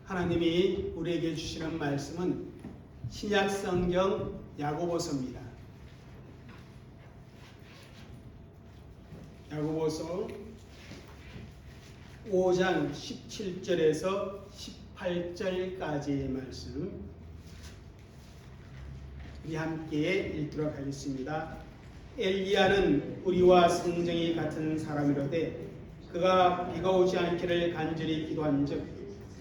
하나님이 우리에게 주시는 말씀은 신약 성경 야고보서입니다. 야고보서 5장 17절에서 18절까지의 말씀 우리 함께 읽도록 하겠습니다. 엘리야는 우리와 성정이 같은 사람이로되 그가 비가 오지 않기를 간절히 기도한즉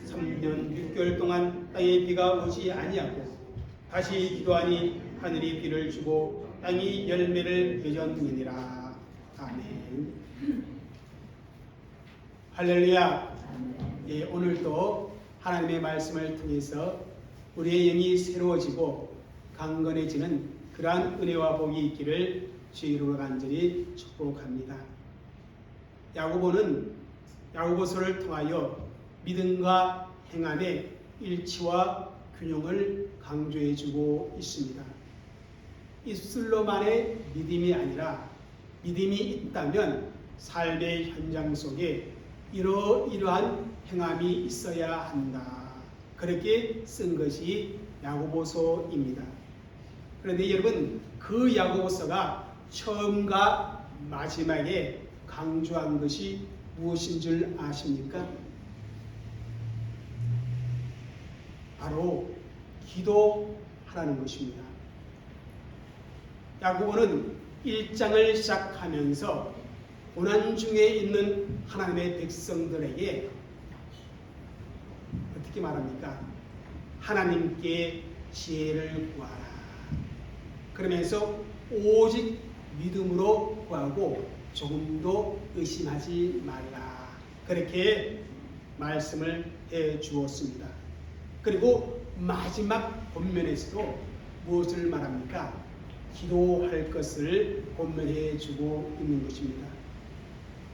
3년 6개월 동안 땅에 비가 오지 아니하고 다시 기도하니 하늘이 비를 주고 땅이 열매를 맺었느니라. 아멘. 할렐루야. 예, 오늘도 하나님의 말씀을 통해서 우리의 영이 새로워지고 강건해지는 그러한 은혜와 복이 있기를 주의 이름으로 간절히 축복합니다. 야고보서를 통하여 믿음과 행함의 일치와 균형을 강조해주고 있습니다. 입술로만의 믿음이 아니라 믿음이 있다면 삶의 현장 속에 이러이러한 행함이 있어야 한다. 그렇게 쓴 것이 야고보서입니다. 그런데 여러분, 그 야고보서가 처음과 마지막에 강조한 것이 무엇인 줄 아십니까? 바로 기도하라는 것입니다. 야고보는 1장을 시작하면서 고난 중에 있는 하나님의 백성들에게 어떻게 말합니까? 하나님께 지혜를 구하라. 그러면서 오직 믿음으로 구하고 조금도 의심하지 말라. 그렇게 말씀을 해 주었습니다. 그리고 마지막 본면에서도 무엇을 말합니까? 기도할 것을 본면해 주고 있는 것입니다.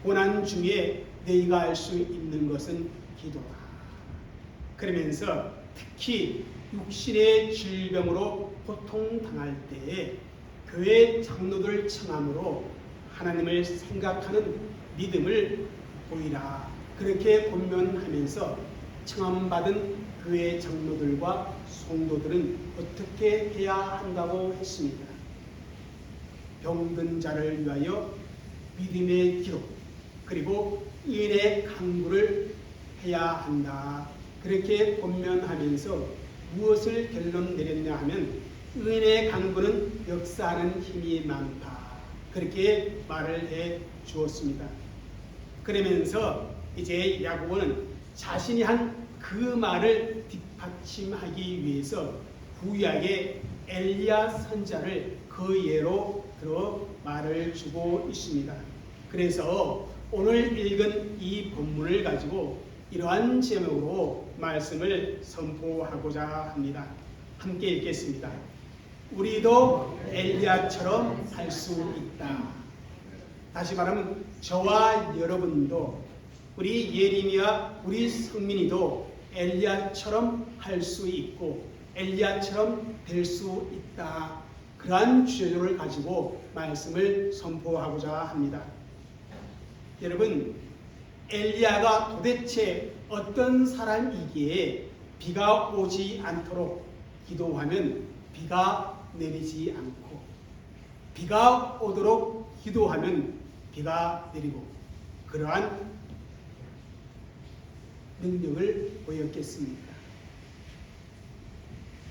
고난 중에 너희가 할 수 있는 것은 기도다. 그러면서 특히 육신의 질병으로 고통당할 때에 교회 장로들 청함으로 하나님을 생각하는 믿음을 보이라. 그렇게 본면하면서 청함받은 교회 장로들과 성도들은 어떻게 해야 한다고 했습니다. 병든 자를 위하여 믿음의 기도 그리고 의인의 간구를 해야 한다. 그렇게 본면하면서 무엇을 결론 내렸냐 하면 의인의 간구는 역사하는 힘이 많다. 그렇게 말을 해 주었습니다. 그러면서 이제 야고보는 자신이 한 그 말을 뒷받침하기 위해서 구약의 엘리야 선자를 그 예로 들어 말을 주고 있습니다. 그래서 오늘 읽은 이 본문을 가지고 이러한 제목으로 말씀을 선포하고자 합니다. 함께 읽겠습니다. 우리도 엘리야처럼 할 수 있다. 다시 말하면 저와 여러분도 우리 예림이와 우리 성민이도 엘리야처럼 할 수 있고 엘리야처럼 될 수 있다. 그러한 주제를 가지고 말씀을 선포하고자 합니다. 여러분, 엘리야가 도대체 어떤 사람이기에 비가 오지 않도록 기도하면 비가 내리지 않고 비가 오도록 기도하면 비가 내리고 그러한 능력을 보였겠습니까?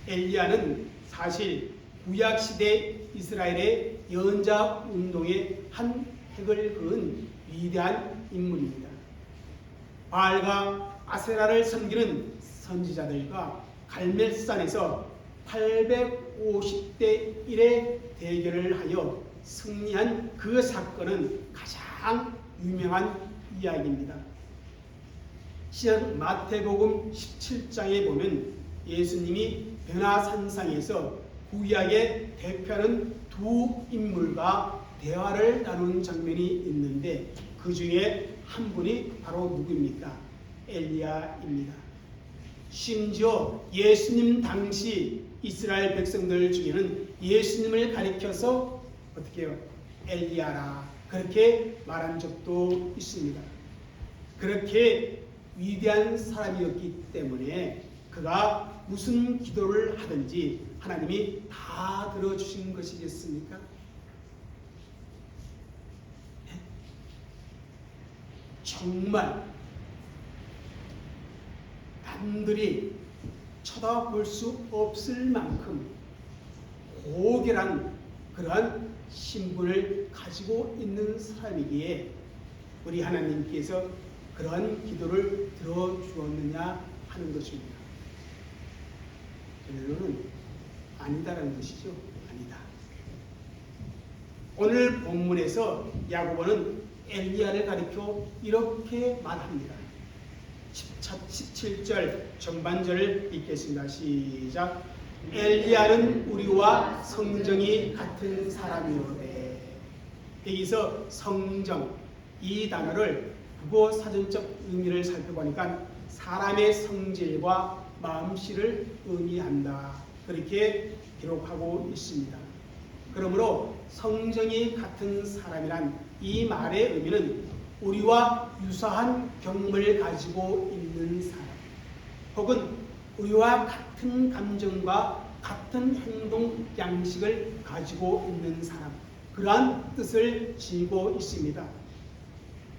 엘리야는 사실 구약시대 이스라엘의 예언자 운동의 한 획을 그은 위대한 인물입니다. 바알과 아세라를 섬기는 선지자들과 갈멜산에서 850대 1의 대결을 하여 승리한 그 사건은 가장 유명한 이야기입니다. 마태복음 17장에 보면 예수님이 변화산상에서 구약에 대표하는 두 인물과 대화를 나누는 장면이 있는데 그 중에 한 분이 바로 누구입니까? 엘리야입니다. 심지어 예수님 당시 이스라엘 백성들 중에는 예수님을 가리켜서 어떻게 해요? 엘리야라 그렇게 말한 적도 있습니다. 그렇게 위대한 사람이었기 때문에 그가 무슨 기도를 하든지 하나님이 다 들어주신 것이겠습니까? 정말 남들이 쳐다볼 수 없을 만큼 고결한 그러한 신분을 가지고 있는 사람이기에 우리 하나님께서 그러한 기도를 들어주었느냐 하는 것입니다. 결론은 아니다라는 것이죠. 아니다. 오늘 본문에서 야고보는 엘리야를 가리켜 이렇게 말합니다. 17절 전반절을 읽겠습니다. 시작. 엘리야는 우리와 성정이 같은 사람이오되. 여기서 성정 이 단어를 국어 사전적 의미를 살펴보니까 사람의 성질과 마음씨를 의미한다. 그렇게 기록하고 있습니다. 그러므로 성정이 같은 사람이란 이 말의 의미는 우리와 유사한 경험을 가지고 있는 사람, 혹은 우리와 같은 감정과 같은 행동 양식을 가지고 있는 사람, 그러한 뜻을 지니고 있습니다.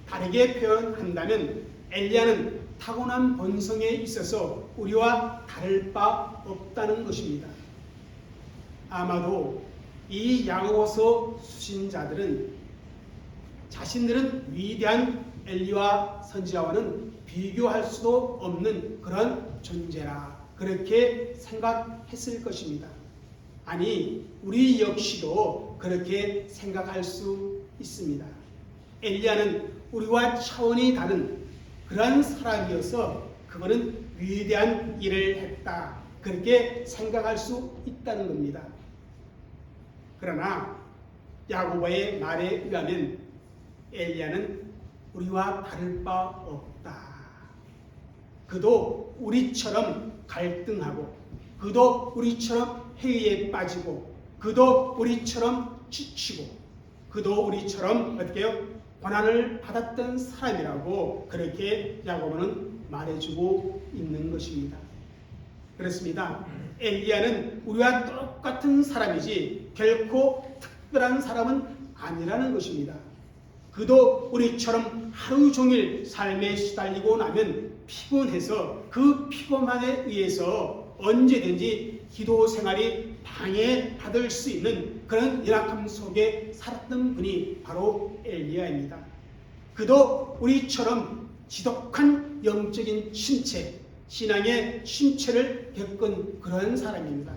다르게 표현한다면 엘리야는 타고난 본성에 있어서 우리와 다를 바 없다는 것입니다. 아마도 이 야고보서 수신자들은 자신들은 위대한 엘리야 선지자와는 비교할 수도 없는 그런 존재라 그렇게 생각했을 것입니다. 아니, 우리 역시도 그렇게 생각할 수 있습니다. 엘리야는 우리와 차원이 다른 그런 사람이어서 그거는 위대한 일을 했다 그렇게 생각할 수 있다는 겁니다. 그러나 야고보의 말에 의하면 엘리야는 우리와 다를 바 없다. 그도 우리처럼 갈등하고, 그도 우리처럼 회의에 빠지고, 그도 우리처럼 지치고, 그도 우리처럼 어떻게 해요? 고난을 받았던 사람이라고 그렇게 야고보는 말해주고 있는 것입니다. 그렇습니다. 엘리야는 우리와 똑같은 사람이지 결코 특별한 사람은 아니라는 것입니다. 그도 우리처럼 하루 종일 삶에 시달리고 나면 피곤해서 그 피곤함에 의해서 언제든지 기도 생활이 방해받을 수 있는 그런 연약함 속에 살았던 분이 바로 엘리야입니다. 그도 우리처럼 지독한 영적인 침체, 신앙의 침체를 겪은 그런 사람입니다.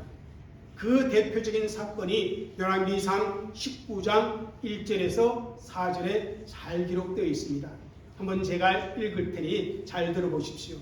그 대표적인 사건이 열왕기상 19장 1절에서 4절에 잘 기록되어 있습니다. 한번 제가 읽을 테니 잘 들어보십시오.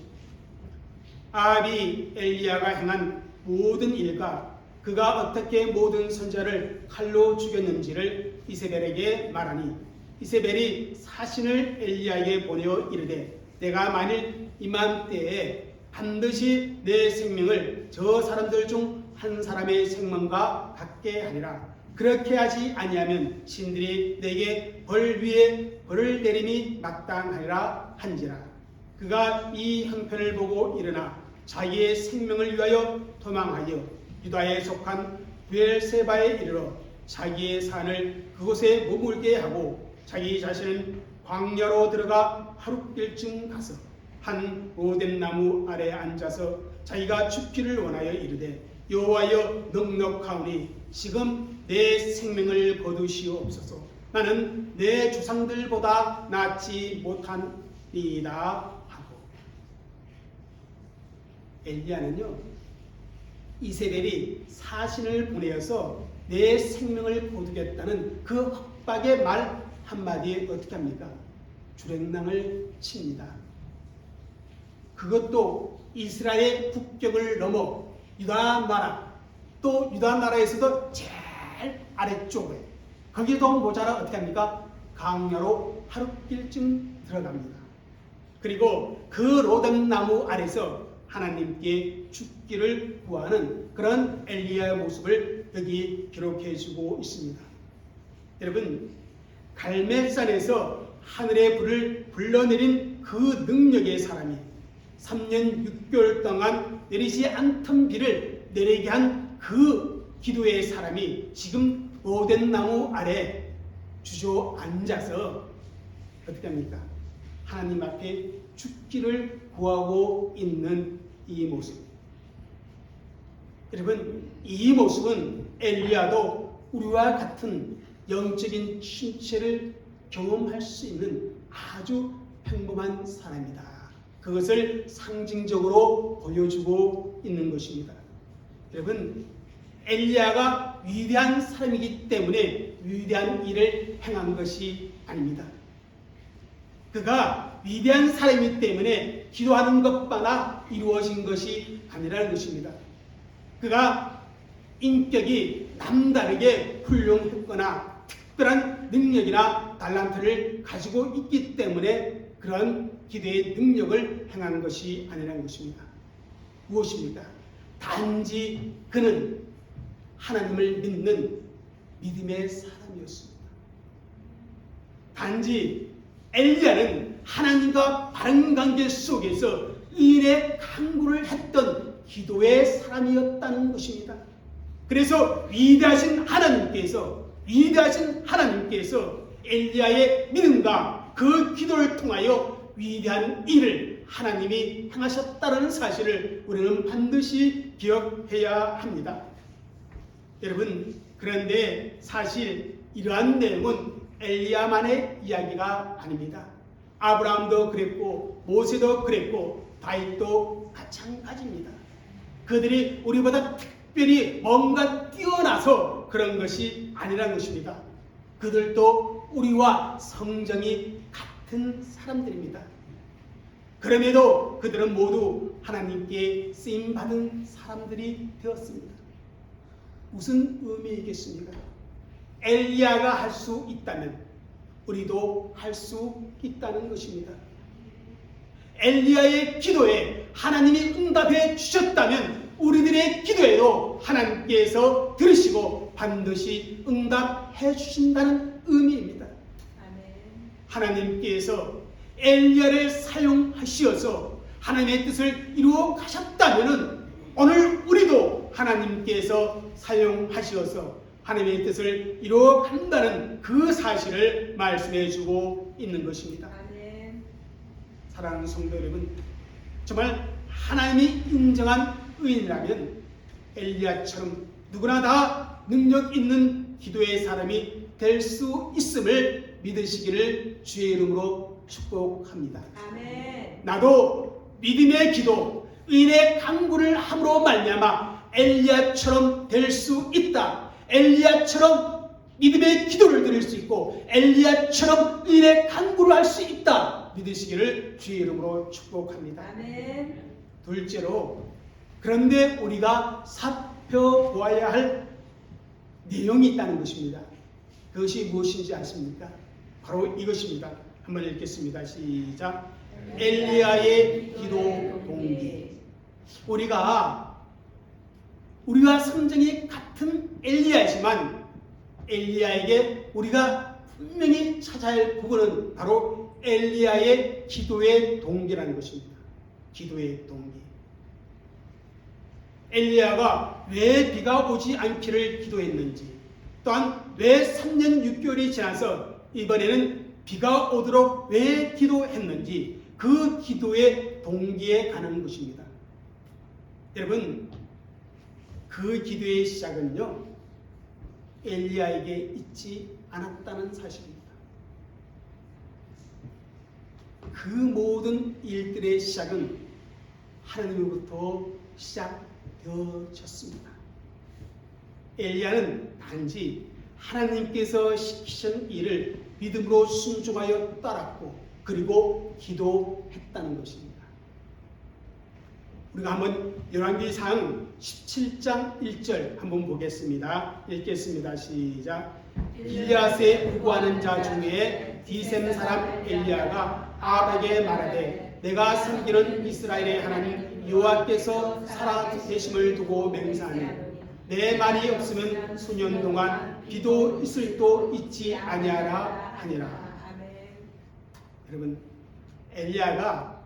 아합이 엘리야가 행한 모든 일과 그가 어떻게 모든 선지자를 칼로 죽였는지를 이세벨에게 말하니 이세벨이 사신을 엘리야에게 보내어 이르되 내가 만일 이맘때에 반드시 내 생명을 저 사람들 중 한 사람의 생명과 같게 하리라. 그렇게 하지 아니하면 신들이 내게 벌 위에 벌을 내림이 마땅하리라 한지라. 그가 이 형편을 보고 일어나 자기의 생명을 위하여 도망하여 유다에 속한 브엘세바에 이르러 자기의 산을 그곳에 머물게 하고 자기 자신은 광야로 들어가 하룻길쯤 가서 한 로뎀나무 아래에 앉아서 자기가 죽기를 원하여 이르되 여호와여 넉넉하오니 지금 내 생명을 거두시옵소서. 나는 내 조상들보다 낫지 못하니이다 하고. 엘리야는요, 이세벨이 사신을 보내어서 내 생명을 거두겠다는 그 협박의 말 한마디에 어떻게 합니까? 주랭랑을 칩니다. 그것도 이스라엘 국경을 넘어 유다 나라, 또 유다 나라에서도 제일 아래쪽에, 거기도 모자라 어떻게 합니까? 강야로 하룻길쯤 들어갑니다. 그리고 그 로뎀나무 아래서 하나님께 죽기를 구하는 그런 엘리야의 모습을 여기 기록해주고 있습니다. 여러분, 갈멜산에서 하늘의 불을 불러내린 그 능력의 사람이 3년 6개월 동안 내리지 않던 비를 내리게 한 그 기도의 사람이 지금 오덴 나무 아래 주저앉아서 어떻게 합니까? 하나님 앞에 죽기를 구하고 있는 이 모습. 여러분, 이 모습은 엘리야도 우리와 같은 영적인 침체를 경험할 수 있는 아주 평범한 사람이다. 그것을 상징적으로 보여주고 있는 것입니다. 여러분, 엘리야가 위대한 사람이기 때문에 위대한 일을 행한 것이 아닙니다. 그가 위대한 사람이기 때문에 기도하는 것마다 이루어진 것이 아니라는 것입니다. 그가 인격이 남다르게 훌륭했거나 특별한 능력이나 달란트를 가지고 있기 때문에 그런 기도의 능력을 행한 것이 아니라는 것입니다. 무엇입니까? 단지 그는 하나님을 믿는 믿음의 사람이었습니다. 단지 엘리야는 하나님과 바른 관계 속에서 의인의 간구를 했던 기도의 사람이었다는 것입니다. 그래서 위대하신 하나님께서 엘리야의 믿음과 그 기도를 통하여 위대한 일을 하나님이 행하셨다는 사실을 우리는 반드시 기억해야 합니다. 여러분, 그런데 사실 이러한 내용은 엘리야만의 이야기가 아닙니다. 아브라함도 그랬고 모세도 그랬고 다윗도 마찬가지입니다. 그들이 우리보다 특별히 뭔가 뛰어나서 그런 것이 아니라는 것입니다. 그들도 우리와 성정이 같은 사람들입니다. 그럼에도 그들은 모두 하나님께 쓰임받은 사람들이 되었습니다. 무슨 의미이겠습니까? 엘리야가 할 수 있다면 우리도 할 수 있다는 것입니다. 엘리야의 기도에 하나님이 응답해 주셨다면 우리들의 기도에도 하나님께서 들으시고 반드시 응답해 주신다는 의미입니다. 하나님께서 엘리야를 사용하시어서 하나님의 뜻을 이루어 가셨다면 오늘 우리도 하나님께서 사용하시어서 하나님의 뜻을 이루어 간다는 그 사실을 말씀해 주고 있는 것입니다. 사랑하는 성도 여러분, 정말 하나님이 인정한 의인이라면 엘리야처럼 누구나 다 능력 있는 기도의 사람이 될 수 있음을 믿으시기를 주의 이름으로 축복합니다. 아멘. 나도 믿음의 기도, 의인의 간구를 함으로 말미암아 엘리야처럼 될 수 있다. 엘리야처럼 믿음의 기도를 드릴 수 있고 엘리야처럼 의인의 간구를 할 수 있다. 믿으시기를 주의 이름으로 축복합니다. 아멘. 둘째로, 그런데 우리가 살펴보아야 할 내용이 있다는 것입니다. 그것이 무엇인지 아십니까? 바로 이것입니다. 한번 읽겠습니다. 시작. 엘리야의 기도 동기. 우리와 성정이 같은 엘리야이지만 엘리야에게 우리가 분명히 찾아야 할 부분은 바로 엘리야의 기도의 동기라는 것입니다. 기도의 동기. 엘리야가 왜 비가 오지 않기를 기도했는지, 또한 왜 3년 6개월이 지나서 이번에는 비가 오도록 왜 기도했는지 그 기도의 동기에 가는 것입니다. 여러분, 그 기도의 시작은요, 엘리야에게 있지 않았다는 사실입니다. 그 모든 일들의 시작은 하나님으로부터 시작되어졌습니다. 엘리야는 단지 하나님께서 시키신 일을 믿음으로 순종하여 따랐고 그리고 기도했다는 것입니다. 우리가 한번 열왕기상 17장 1절 한번 보겠습니다. 읽겠습니다. 시작. 길리앗에 구하는 자 중에 디셈 사람 엘리야가 아합에게 말하되 내가 섬기는 이스라엘의 하나님 여호와께서 살아계심을 두고 맹세하니 내 말이 없으면 수년 동안 비도 있을 도 있지 아니하라 하니라. 여러분, 엘리야가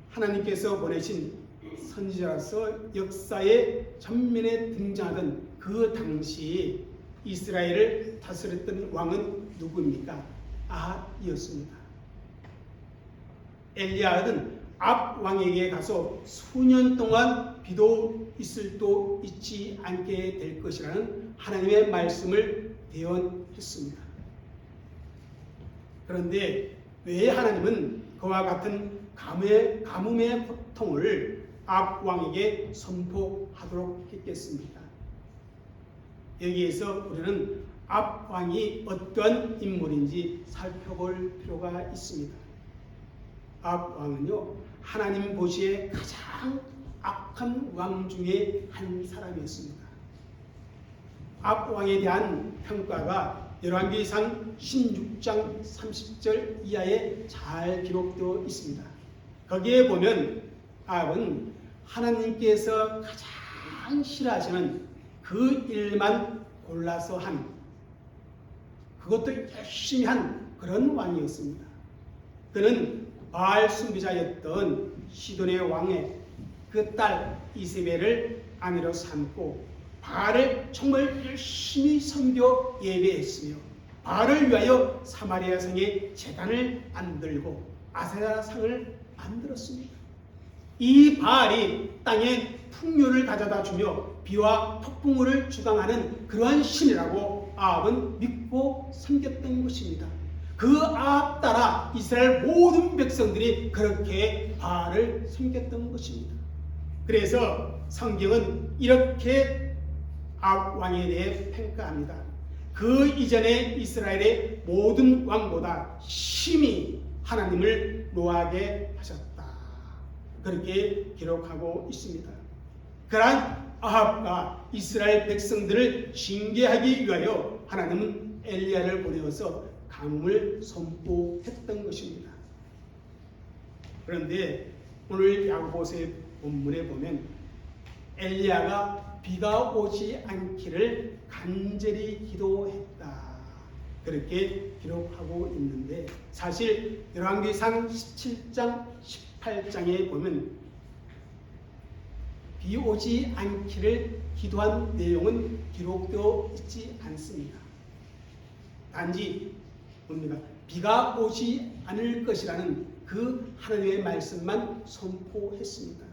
하나님께서 보내신 선지자로서 역사의 전면에 등장하던 그 당시 이스라엘을 다스렸던 왕은 누구입니까? 아합이었습니다. 엘리야는 아합 왕에게 가서 수년 동안 비도 있을 도 있지 않게 될 것이라는 하나님의 말씀을 대언했습니다. 그런데 왜 하나님은 그와 같은 가뭄의 고통을 아합 왕에게 선포하도록 했겠습니까? 여기에서 우리는 아합 왕이 어떤 인물인지 살펴볼 필요가 있습니다. 아합 왕은요, 하나님 보시기에 가장 악한 왕 중에 한 사람이었습니다. 아합 왕에 대한 평가가 열왕기상 16장 30절 이하에 잘 기록되어 있습니다. 거기에 보면 아합은 하나님께서 가장 싫어하시는 그 일만 골라서 한, 그것도 열심히 한 그런 왕이었습니다. 그는 바알 숭배자였던 시돈의 왕의 그 딸 이세벨을 아내로 삼고 바알을 정말 열심히 섬겨 예배했으며 바알을 위하여 사마리아 성에 제단을 만들고 아세라 상을 만들었습니다. 이 바알이 땅에 풍요를 가져다 주며 비와 폭풍우를 주강하는 그러한 신이라고 아합은 믿고 섬겼던 것입니다. 그 아합 따라 이스라엘 모든 백성들이 그렇게 바알을 섬겼던 것입니다. 그래서 성경은 이렇게 아합 왕에 대해 평가합니다. 그 이전에 이스라엘의 모든 왕보다 심히 하나님을 노하게 하셨다. 그렇게 기록하고 있습니다. 그러한 아합과 이스라엘 백성들을 징계하기 위하여 하나님은 엘리야를 보내어서 가뭄을 선포했던 것입니다. 그런데 오늘 야고보서의 본문에 보면 엘리야가 비가 오지 않기를 간절히 기도했다. 그렇게 기록하고 있는데 사실 열왕기상 17장 18장에 보면 비 오지 않기를 기도한 내용은 기록되어 있지 않습니다. 단지 뭡니까? 비가 오지 않을 것이라는 그 하나님의 말씀만 선포했습니다.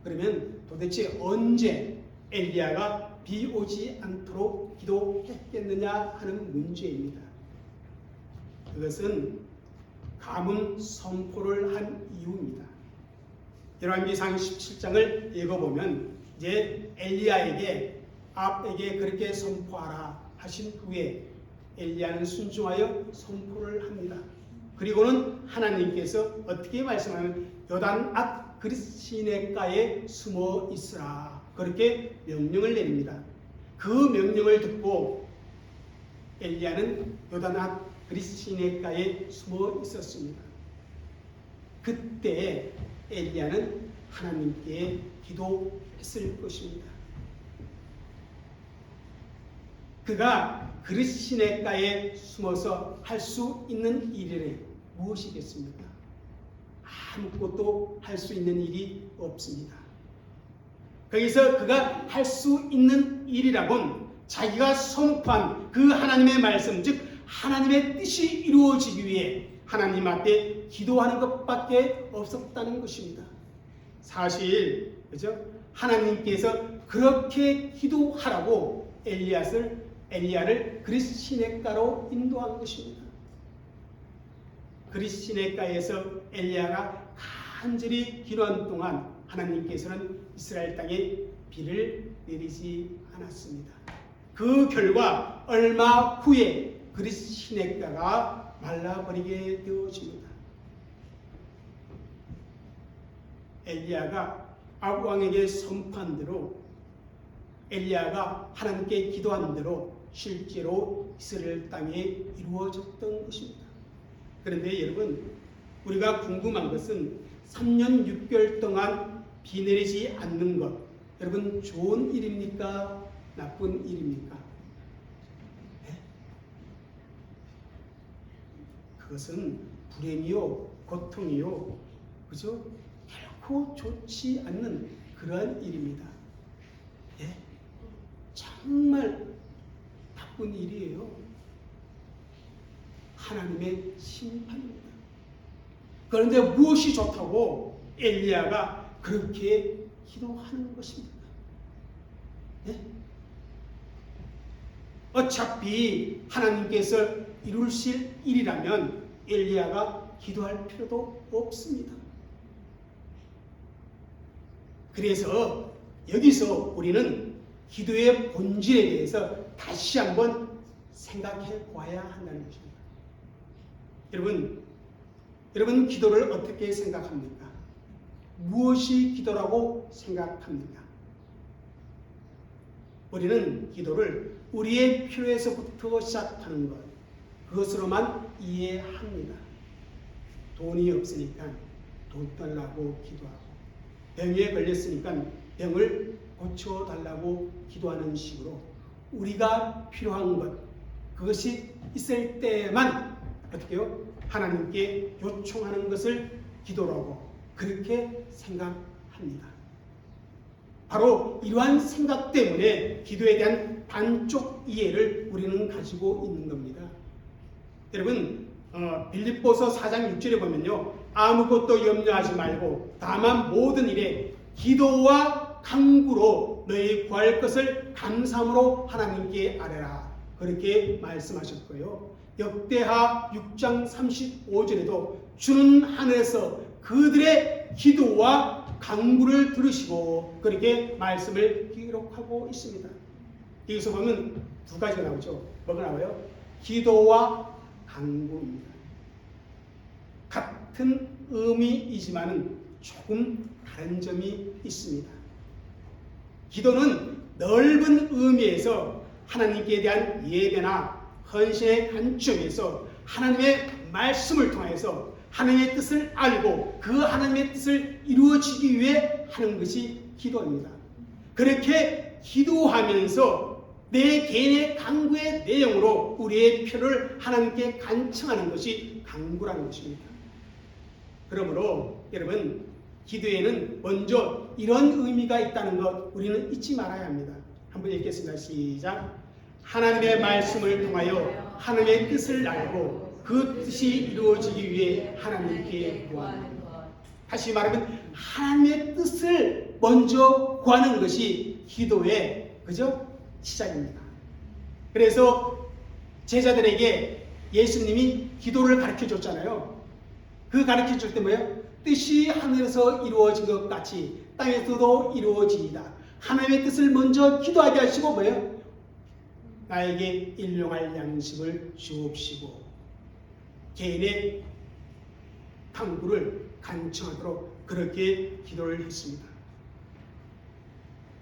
그러면 도대체 언제 엘리야가 비 오지 않도록 기도했겠느냐 하는 문제입니다. 그것은 가뭄 선포를 한 이유입니다. 열왕기상 17장을 읽어보면 이제 엘리야에게 아합에게 그렇게 선포하라 하신 후에 엘리야는 순종하여 선포를 합니다. 그리고는 하나님께서 어떻게 말씀하면 요단 앞 그릿시냇가에 숨어 있으라 그렇게 명령을 내립니다. 그 명령을 듣고 엘리야는 요단 앞 그릿시냇가에 숨어 있었습니다. 그때 엘리야는 하나님께 기도했을 것입니다. 그가 그릿시냇가에 숨어서 할 수 있는 일이 무엇이겠습니까? 아무것도 할 수 있는 일이 없습니다. 거기서 그가 할 수 있는 일이라곤 자기가 선포한 그 하나님의 말씀, 즉 하나님의 뜻이 이루어지기 위해 하나님 앞에 기도하는 것밖에 없었다는 것입니다. 사실 그죠? 하나님께서 그렇게 기도하라고 엘리야를 그릿시냇가로 인도한 것입니다. 그릿시냇가에서 엘리야가 간절히 기도한 동안 하나님께서는 이스라엘 땅에 비를 내리지 않았습니다. 그 결과 얼마 후에 그릿시냇가가 말라버리게 되어집니다. 엘리야가 아합 왕에게 선포한 대로 엘리야가 하나님께 기도한 대로 실제로 이스라엘 땅에 이루어졌던 것입니다. 그런데 여러분, 우리가 궁금한 것은 3년 6개월 동안 비 내리지 않는 것, 여러분 좋은 일입니까? 나쁜 일입니까? 네? 그것은 불행이요 고통이요, 그죠? 결코 좋지 않는 그러한 일입니다. 예? 정말 나쁜 일이에요. 하나님의 심판입니다. 그런데 무엇이 좋다고 엘리야가 그렇게 기도하는 것입니다. 예? 어차피 하나님께서 이루실 일이라면 엘리야가 기도할 필요도 없습니다. 그래서 여기서 우리는 기도의 본질에 대해서 다시 한번 생각해 봐야 한다는 것입니다. 여러분 기도를 어떻게 생각합니까? 무엇이 기도라고 생각합니까? 우리는 기도를 우리의 필요에서부터 시작하는 것, 그것으로만 이해합니다. 돈이 없으니까 돈 달라고 기도하고, 병에 걸렸으니까 병을 고쳐달라고 기도하는 식으로 우리가 필요한 것, 그것이 있을 때만 어떻게 해요? 하나님께 요청하는 것을 기도라고 그렇게 생각합니다. 바로 이러한 생각 때문에 기도에 대한 반쪽 이해를 우리는 가지고 있는 겁니다. 여러분, 빌립보서 4장 6절에 보면요, 아무것도 염려하지 말고 다만 모든 일에 기도와 간구로 너희 구할 것을 감사함으로 하나님께 아뢰라, 그렇게 말씀하셨고요. 역대하 6장 35절에도 주는 하늘에서 그들의 기도와 간구를 들으시고, 그렇게 말씀을 기록하고 있습니다. 여기서 보면 두 가지가 나오죠. 뭐가 나와요? 기도와 간구입니다. 같은 의미이지만 조금 다른 점이 있습니다. 기도는 넓은 의미에서 하나님께 대한 예배나 헌신의 관점에서 하나님의 말씀을 통해서 하나님의 뜻을 알고 그 하나님의 뜻을 이루어지기 위해 하는 것이 기도입니다. 그렇게 기도하면서 내 개인의 간구의 내용으로 우리의 필요를 하나님께 간청하는 것이 간구라는 것입니다. 그러므로 여러분, 기도에는 먼저 이런 의미가 있다는 것 우리는 잊지 말아야 합니다. 한번 읽겠습니다. 시작. 하나님의 말씀을 통하여 하나님의 뜻을 알고 그 뜻이 이루어지기 위해 하나님께 구하는 것. 다시 말하면 하나님의 뜻을 먼저 구하는 것이 기도의, 그죠? 시작입니다. 그래서 제자들에게 예수님이 기도를 가르쳐 줬잖아요. 그 가르쳐 줄 때 뭐예요? 뜻이 하늘에서 이루어진 것 같이 땅에서도 이루어지이다. 하나님의 뜻을 먼저 기도하게 하시고 뭐예요? 나에게 일용할 양식을 주옵시고 개인의 간구를 간청하도록 그렇게 기도를 했습니다.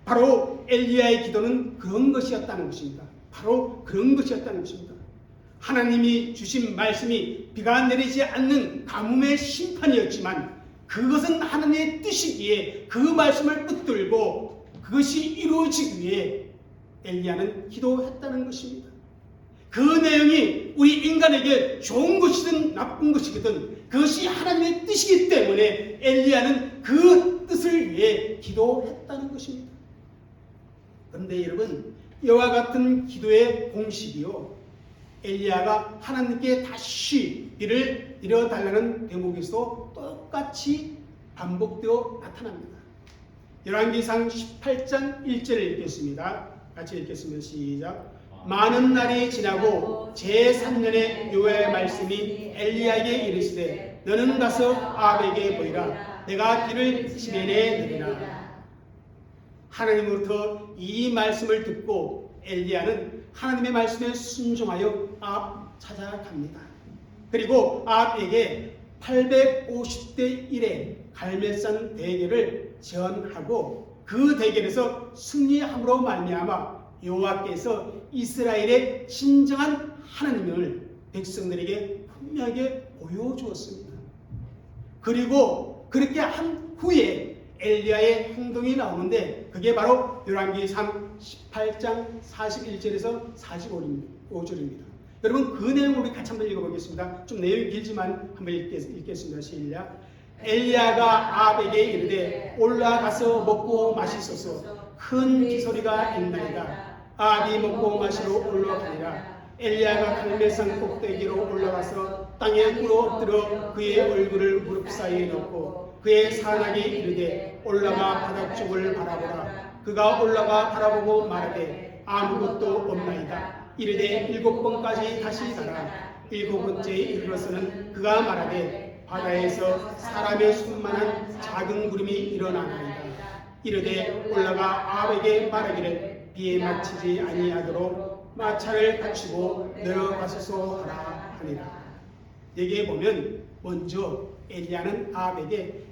바로 엘리야의 기도는 그런 것이었다는 것입니다. 바로 그런 것이었다는 것입니다. 하나님이 주신 말씀이 비가 내리지 않는 가뭄의 심판이었지만 그것은 하나님의 뜻이기에 그 말씀을 붙들고 그것이 이루어지기 위해 엘리야는 기도했다는 것입니다. 그 내용이 우리 인간에게 좋은 것이든 나쁜 것이든 그것이 하나님의 뜻이기 때문에 엘리야는 그 뜻을 위해 기도했다는 것입니다. 그런데 여러분, 이와 같은 기도의 공식이요, 엘리야가 하나님께 다시 비를 내려달라는 대목에서 똑같이 반복되어 나타납니다. 열왕기상 18장 1절을 읽겠습니다. 같이 읽겠습니다. 시작. 많은 날이 지나고 제3년에 여호와의 말씀이 엘리야에게 이르시되 너는 가서 아합에게 보이라. 내가 비를 지면에 내리라. 하나님으로부터 이 말씀을 듣고 엘리야는 하나님의 말씀에 순종하여 아합 찾아갑니다. 그리고 아합에게 850대 1의 갈멜산 대결을 제언하고 그 대결에서 승리함으로 말미암아 여호와께서 이스라엘의 진정한 하나님을 백성들에게 분명하게 보여주었습니다. 그리고 그렇게 한 후에 엘리야의 행동이 나오는데 그게 바로 열왕기상 18장 41절에서 45절입니다. 여러분 그 내용을 우리 같이 한번 읽어보겠습니다. 좀 내용이 길지만 한번 읽겠습니다. 시작. 엘리야가 아합에게 이르되 올라가서 먹고 마시소서. 큰 비소리가 있나이다. 아합이 먹고 마시러 올라가니라. 엘리야가 갈멜산 꼭대기로 올라가서 땅에 꿇어 엎드려 그의 얼굴을 무릎 사이에 넣고 그의 산악에 이르되 올라가 바닥 쪽을 바라보라. 그가 올라가 바라보고 말하되 아무것도 없나이다. 이르되 7번까지 다시 가라. 7번째에 이르러서는 그가 말하되 바다에서 사람의 손만한 작은 구름이 일어나나이다. 이르되 올라가 아합에게 말하기를 비에 맞히지 아니하도록 마차를 갖추고 내려가소서 하라 하니라. 여기에 보면 먼저 엘리야는 아합에게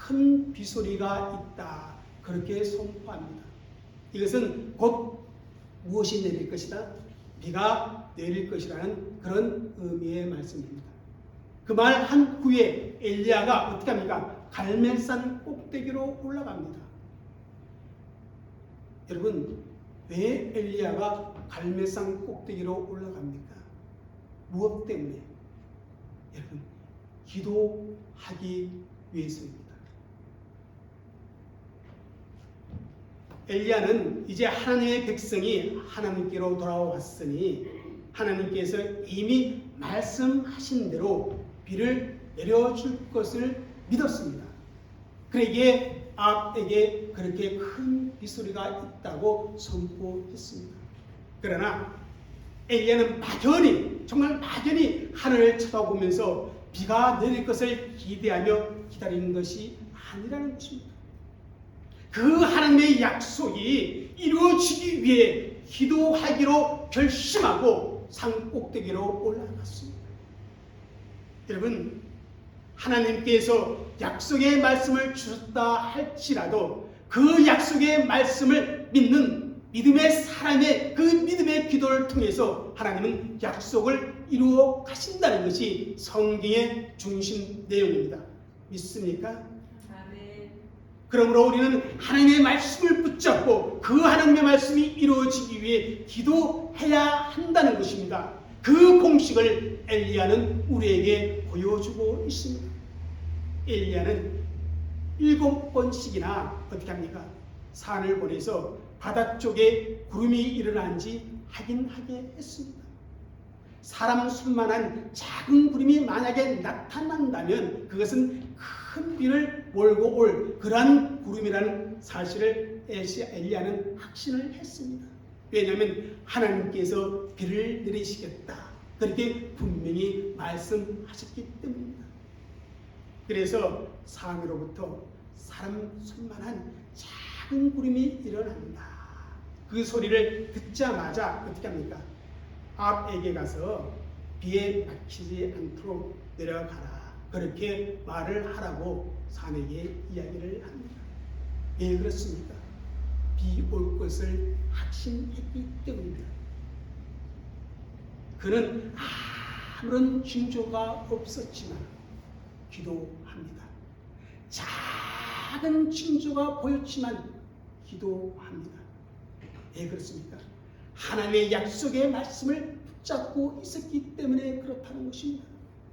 큰 비소리가 있다 그렇게 선포합니다. 이것은 곧 무엇이 내릴 것이다? 비가 내릴 것이라는 그런 의미의 말씀입니다. 그 말 한 후에 엘리야가 어떻게 합니까? 갈멜산 꼭대기로 올라갑니다. 여러분 왜 엘리야가 갈멜산 꼭대기로 올라갑니까? 무엇 때문에? 여러분 기도하기 위해서입니다. 엘리야는 이제 하나님의 백성이 하나님께로 돌아왔으니 하나님께서 이미 말씀하신 대로 비를 내려줄 것을 믿었습니다. 그러기에 아합에게 그렇게 큰 빗소리가 있다고 선포했습니다. 그러나 엘리야는 막연히 정말 막연히 하늘을 쳐다보면서 비가 내릴 것을 기대하며 기다리는 것이 아니라는 것입니다. 그 하나님의 약속이 이루어지기 위해 기도하기로 결심하고 산 꼭대기로 올라갔습니다. 여러분 하나님께서 약속의 말씀을 주셨다 할지라도 그 약속의 말씀을 믿는 믿음의 사람의 그 믿음의 기도를 통해서 하나님은 약속을 이루어 가신다는 것이 성경의 중심 내용입니다. 믿습니까? 아멘. 그러므로 우리는 하나님의 말씀을 붙잡고 그 하나님의 말씀이 이루어지기 위해 기도해야 한다는 것입니다. 그 공식을 엘리야는 우리에게 보여주고 있습니다. 엘리야는 7번씩이나 어떻게 합니까? 산을 보내서 바다 쪽에 구름이 일어난지 확인하게 했습니다. 사람 손만한 작은 구름이 만약에 나타난다면 그것은 큰 비를 몰고 올 그러한 구름이라는 사실을 엘리야는 확신을 했습니다. 왜냐하면 하나님께서 비를 내리시겠다 그렇게 분명히 말씀하셨기 때문입니다. 그래서 산 위로부터 사람 손만한 작은 구름이 일어납니다. 그 소리를 듣자마자 어떻게 합니까? 아합에게 가서 비에 막히지 않도록 내려가라 그렇게 말을 하라고 산에게 이야기를 합니다. 왜 그렇습니까? 비 올 것을 확신했기 때문입니다. 그는 아무런 징조가 없었지만 기도합니다. 작은 징조가 보였지만 기도합니다. 왜 그렇습니까? 하나님의 약속의 말씀을 붙잡고 있었기 때문에 그렇다는 것입니다.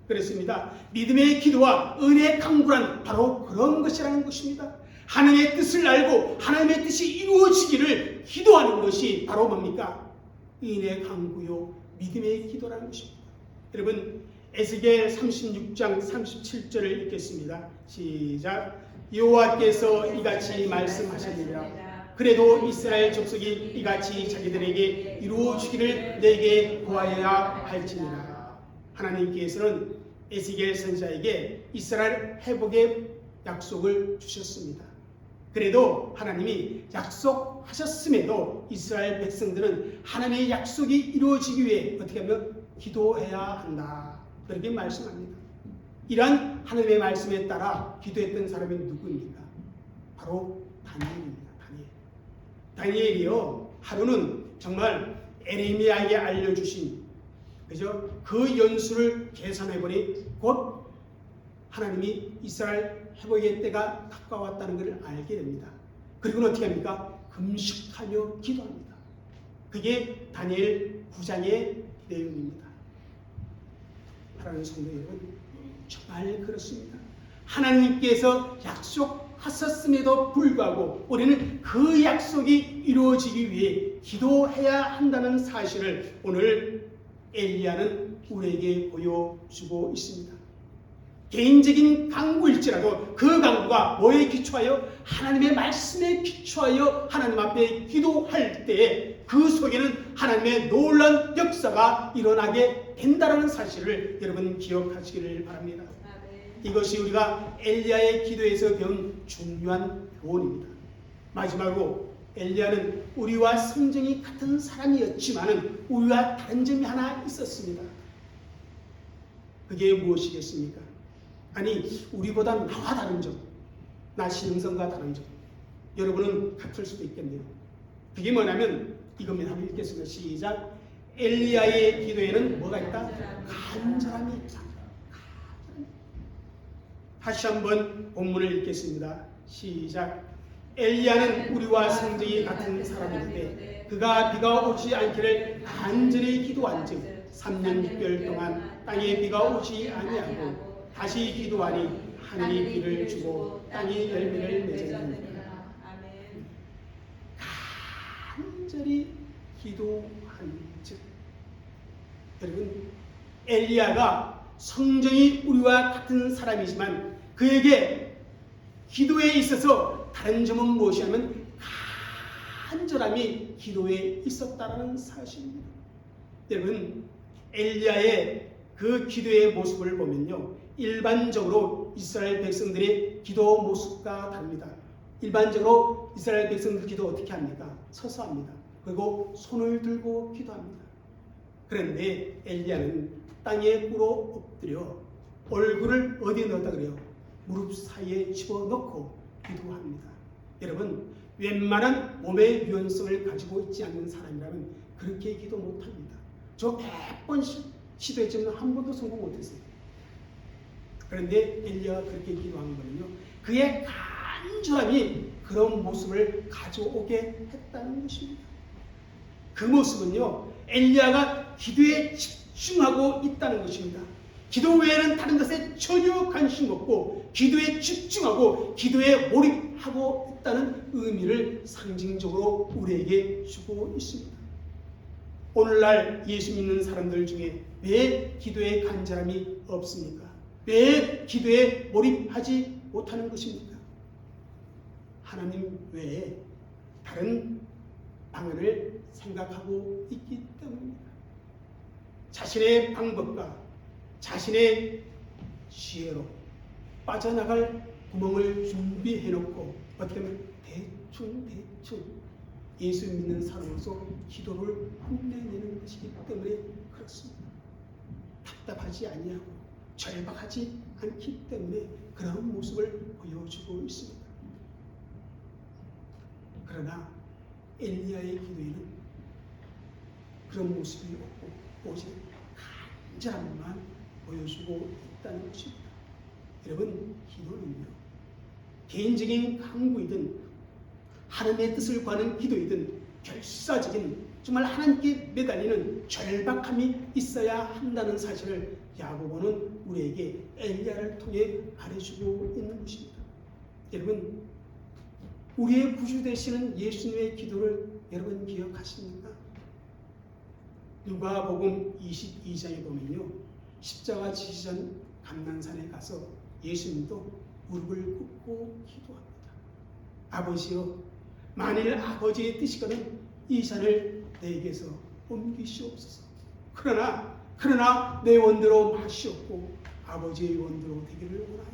그렇습니다. 믿음의 기도와 은혜의 강구란 바로 그런 것이라는 것입니다. 하나님의 뜻을 알고 하나님의 뜻이 이루어지기를 기도하는 것이 바로 뭡니까? 은혜의 강구요 믿음의 기도라는 것입니다. 여러분 에스겔 36장 37절을 읽겠습니다. 시작. 여호와께서 이같이 말씀하셨느니라. 그래도 이스라엘 족속이 이같이 자기들에게 이루어주기를 내게 구하여야 할지니라. 하나님께서는 에스겔 선지자에게 이스라엘 회복의 약속을 주셨습니다. 그래도 하나님이 약속하셨음에도 이스라엘 백성들은 하나님의 약속이 이루어지기 위해 어떻게 하면 기도해야 한다 그렇게 말씀합니다. 이러한 하나님의 말씀에 따라 기도했던 사람이 누구입니까? 바로 다니엘입니다. 다니엘이요 하루는 정말 에레미야에게 알려주신 그죠? 그 연수를 계산해보니 곧 하나님이 이스라엘 회복의 때가 가까웠다는 것을 알게 됩니다. 그리고는 어떻게 합니까? 금식하며 기도합니다. 그게 다니엘 9장의 내용입니다. 사랑하는 성도 여러분, 정말 그렇습니다. 하나님께서 약속하셨음에도 불구하고 우리는 그 약속이 이루어지기 위해 기도해야 한다는 사실을 오늘 엘리야는 우리에게 보여주고 있습니다. 개인적인 강구일지라도 그 강구가 뭐에 기초하여? 하나님의 말씀에 기초하여 하나님 앞에 기도할 때 그 속에는 하나님의 놀라운 역사가 일어나게 된다는 사실을 여러분 기억하시기를 바랍니다. 이것이 우리가 엘리야의 기도에서 배운 중요한 교훈입니다. 마지막으로 엘리야는 우리와 성정이 같은 사람이었지만 우리와 다른 점이 하나 있었습니다. 그게 무엇이겠습니까? 아니, 우리보다 나와 다른 점, 나 신흥성과 다른 점, 여러분은 같을 수도 있겠네요. 그게 뭐냐면 이겁니다. 한번 읽겠습니다. 시작. 엘리야의 기도에는 뭐가 있다? 간절함이 있다. 다시 한번 본문을 읽겠습니다. 시작. 엘리야는 우리와 성정이 같은 사람인데 그가 비가 오지 않기를 간절히 기도한즉 3년 6개월 동안 땅에 비가 오지 아니하고 다시 기도하니 하늘이 비를 주고 땅이 열매를 맺었느니라. 간절히 기도한즉, 여러분, 엘리야가 성정이 우리와 같은 사람이지만 그에게 기도에 있어서 다른 점은 무엇이냐면 간절함이 기도에 있었다는 사실입니다. 여러분, 엘리야의 그 기도의 모습을 보면요, 일반적으로 이스라엘 백성들의 기도 모습과 다릅니다. 일반적으로 이스라엘 백성들 기도 어떻게 합니까? 서서 합니다. 그리고 손을 들고 기도합니다. 그런데 엘리야는 땅에 꿇어 엎드려 얼굴을 어디에 넣었다 그래요? 무릎 사이에 집어넣고 기도합니다. 여러분, 웬만한 몸의 유연성을 가지고 있지 않는 사람이라면 그렇게 기도 못합니다. 저 100번 시도했지만 한 번도 성공 못했어요. 그런데 엘리야가 그렇게 기도한 거는요, 그의 간절함이 그런 모습을 가져오게 했다는 것입니다. 그 모습은요, 엘리야가 기도에 집중하고 있다는 것입니다. 기도 외에는 다른 것에 전혀 관심 없고 기도에 집중하고 기도에 몰입하고 있다는 의미를 상징적으로 우리에게 주고 있습니다. 오늘날 예수 믿는 사람들 중에 왜 기도에 간절함이 없습니까? 왜 기도에 몰입하지 못하는 것입니까? 하나님 외에 다른 방안을 생각하고 있기 때문입니다. 자신의 방법과 자신의 지혜로 빠져나갈 구멍을 준비해놓고 어떻게 하면 대충 예수 믿는 사람으로서 기도를 흉내내는 것이기 때문에 그렇습니다. 답답하지 아니하고 절박하지 않기 때문에 그런 모습을 보여주고 있습니다. 그러나 엘리야의 기도에는 그런 모습이 없고 오직 간절함만 보여주고 있다는 것입니다. 여러분, 기도는요, 개인적인 강구이든 하나님의 뜻을 구하는 기도이든 결사적인 정말 하나님께 매달리는 절박함이 있어야 한다는 사실을 야고보는 우리에게 엘리야를 통해 가르쳐주고 있는 것입니다. 여러분, 우리의 구주 되시는 예수님의 기도를 여러분 기억하십니까? 누가복음 22장에 보면요, 십자가 지기 전 감난산에 가서 예수님도 무릎을 꿇고 기도합니다. 아버지여, 만일 아버지의 뜻이거든 이 산을 내게서 옮기시옵소서. 그러나 내 원대로 마시옵고 아버지의 원대로 되기를 원합니다.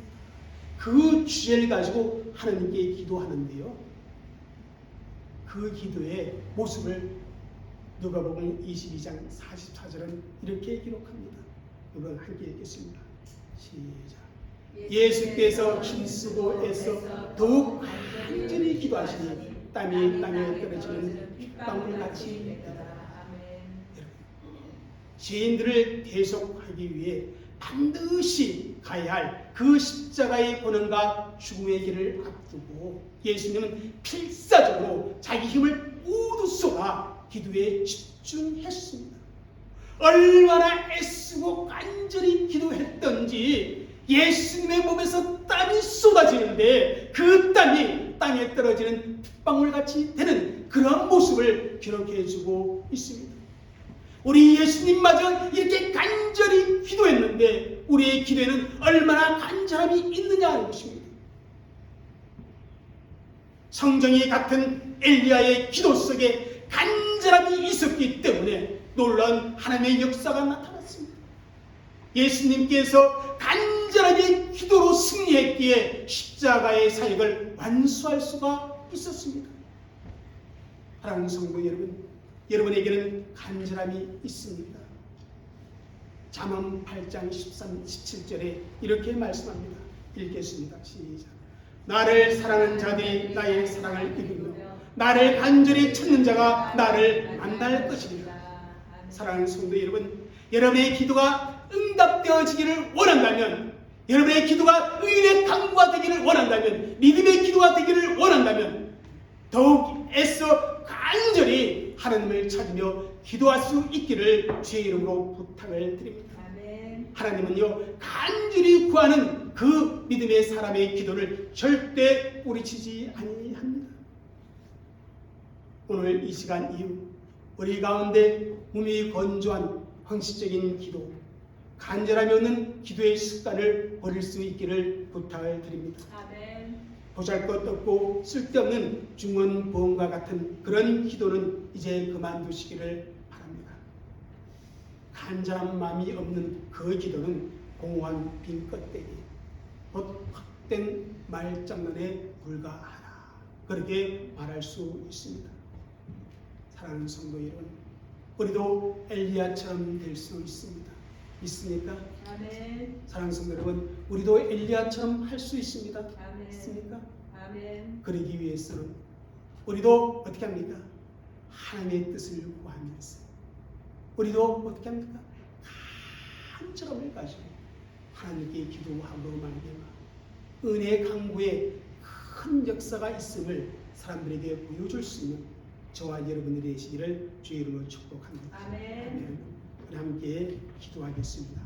그 주제를 가지고 하나님께 기도하는데요, 그 기도의 모습을 누가복음 22장 44절은 이렇게 기록합니다. 여러분 함께 읽겠습니다. 시작. 예수께서 힘쓰고 애써 더욱 간절히 기도하시니 땀이 땅에 떨어지는 빗방울같이 되더라. 죄인들을 대속하기 위해 반드시 가야 할 그 십자가의 고난과 죽음의 길을 앞두고 예수님은 필사적으로 자기 힘을 모두 쏟아 기도에 집중했습니다. 얼마나 애쓰고 간절히 기도했던지 예수님의 몸에서 땀이 쏟아지는데 그 땀이 땅에 떨어지는 빗방울같이 되는 그런 모습을 기록해주고 있습니다. 우리 예수님마저 이렇게 간절히 기도했는데 우리의 기도에는 얼마나 간절함이 있느냐 하는 것입니다. 성경이 같은 엘리야의 기도 속에 간절함이 있었기 때문에 놀라운 하나님의 역사가 나타났습니다. 예수님께서 간절하게 기도로 승리했기에 십자가의 사역을 완수할 수가 있었습니다. 사랑하는 성도 여러분, 여러분에게는 간절함이 있습니다. 잠언 8장 17절에 이렇게 말씀합니다. 읽겠습니다. 시작. 나를 사랑하는 자들이 나의 사랑을 이루며 나를 간절히 찾는 자가 나를 만날 것이니라. 사랑하는 성도 여러분, 여러분의 기도가 응답되어지기를 원한다면, 여러분의 기도가 의인의 강구가 되기를 원한다면, 믿음의 기도가 되기를 원한다면 더욱 애써 간절히 하나님을 찾으며 기도할 수 있기를 주의 이름으로 부탁을 드립니다. 아멘. 하나님은요, 간절히 구하는 그 믿음의 사람의 기도를 절대 뿌리치지 아니합니다. 오늘 이 시간 이후 우리 가운데 몸이 건조한 황식적인 기도, 간절함이 없는 기도의 습관을 버릴 수 있기를 부탁을 드립니다. 아멘. 보잘것없고 쓸데없는 중언부언과 같은 그런 기도는 이제 그만두시기를 바랍니다. 간절한 마음이 없는 그 기도는 공허한 빈 껍데기, 곧 헛된 말장난에 불과하다, 그렇게 말할 수 있습니다. 사랑하는 성도 여러분, 우리도 엘리야처럼 될 수 있습니다. 믿습니까? 아멘. 사랑하는 성도 여러분, 우리도 엘리야처럼 할 수 있습니다. 아멘. 믿습니까? 아멘. 그러기 위해서는 우리도 어떻게 합니까? 하나님의 뜻을 구하면서, 우리도 어떻게 합니까? 간절함을 가지고 하나님께 기도하고 말미암아 은혜의 강구에 큰 역사가 있음을 사람들에게 보여줄 수 있는 저와 여러분들이 되시기를 주의 이름으로 축복합니다. 아멘. 우리 함께 기도하겠습니다.